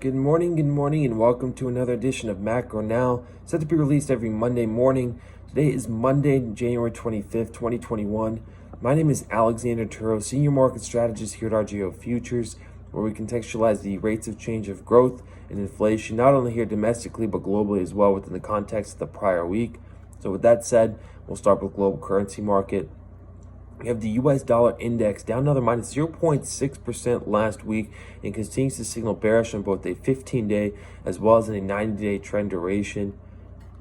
Good morning, and welcome to another edition of Macro Now, set to be released every Monday morning. Today is Monday, January 25th, 2021. My name is Alexander Turro, Senior Market Strategist here at RGO Futures, where we contextualize the rates of change of growth and inflation, not only here domestically, but globally as well within the context of the prior week. So with that said, we'll start with global currency market. We have the US dollar index down another minus 0.6% last week and continues to signal bearish on both a 15-day as well as in a 90-day trend duration.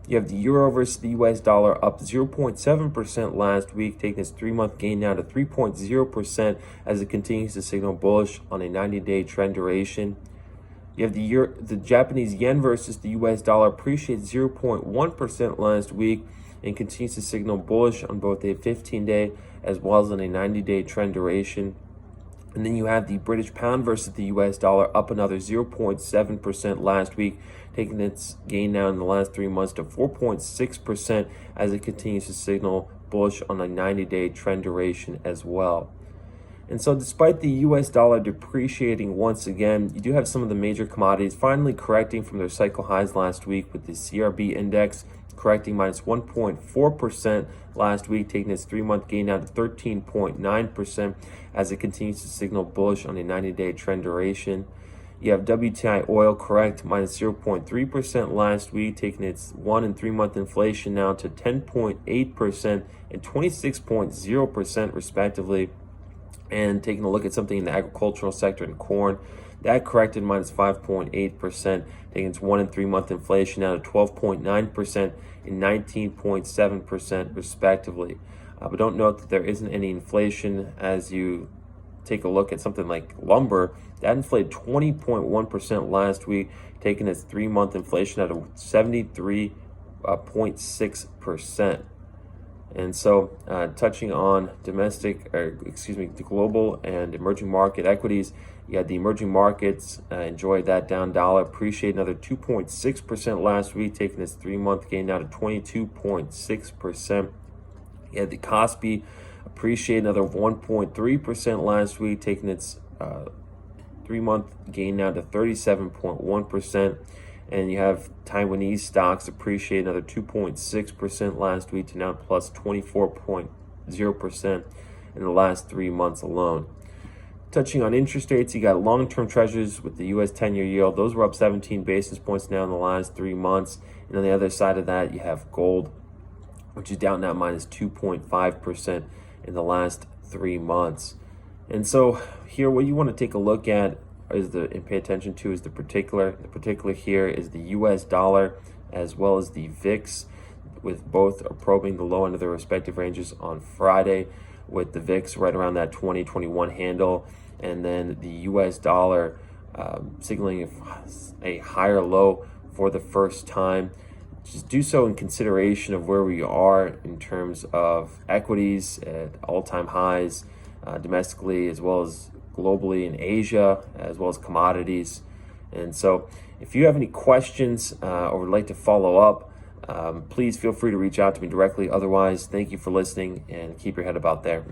You have the euro versus the US dollar up 0.7% last week, taking its 3-month gain now to 3.0% as it continues to signal bullish on a 90-day trend duration. You have the Japanese yen versus the US dollar appreciated 0.1% last week and continues to signal bullish on both a 15-day as well as on a 90-day trend duration. And then you have the British pound versus the US dollar up another 0.7% last week, taking its gain now in the last 3 months to 4.6% as it continues to signal bullish on a 90-day trend duration as well. And so despite the US dollar depreciating once again, you do have some of the major commodities finally correcting from their cycle highs last week, with the CRB index correcting minus 1.4% last week, taking its 3-month gain down to 13.9% as it continues to signal bullish on a 90-day trend duration. You have WTI oil correct minus 0.3% last week, taking its 1 and 3-month inflation now to 10.8% and 26.0% respectively. And taking a look at something in the agricultural sector and corn, that corrected minus 5.8%, taking its 1 and 3-month inflation down to 12.9% and 19.7% respectively. But don't note that there isn't any inflation as you take a look at something like lumber. That inflated 20.1% last week, taking its 3-month inflation out of 73.6%. And so touching on the global and emerging market equities, you had the emerging markets enjoy that down dollar, appreciate another 2.6% last week, taking its 3-month gain down to 22.6%. You had the Kospi appreciate another 1.3% last week, taking its 3-month gain down to 37.1%. And you have Taiwanese stocks appreciate another 2.6% last week to now plus 24.0% in the last 3 months alone. Touching on interest rates, you got long-term treasuries with the U.S. 10-year yield. Those were up 17 basis points now in the last 3 months. And on the other side of that, you have gold, which is down now minus 2.5% in the last 3 months. And so here, what you want to take a look at and pay attention to is the particular. The particular here is the US dollar as well as the VIX, with both probing the low end of their respective ranges on Friday, with the VIX right around that 2021 handle, and then the US dollar signaling a higher low for the first time. Just do so in consideration of where we are in terms of equities at all-time highs domestically as well as globally in Asia, as well as commodities. And so if you have any questions or would like to follow up, please feel free to reach out to me directly. Otherwise, thank you for listening and keep your head about there.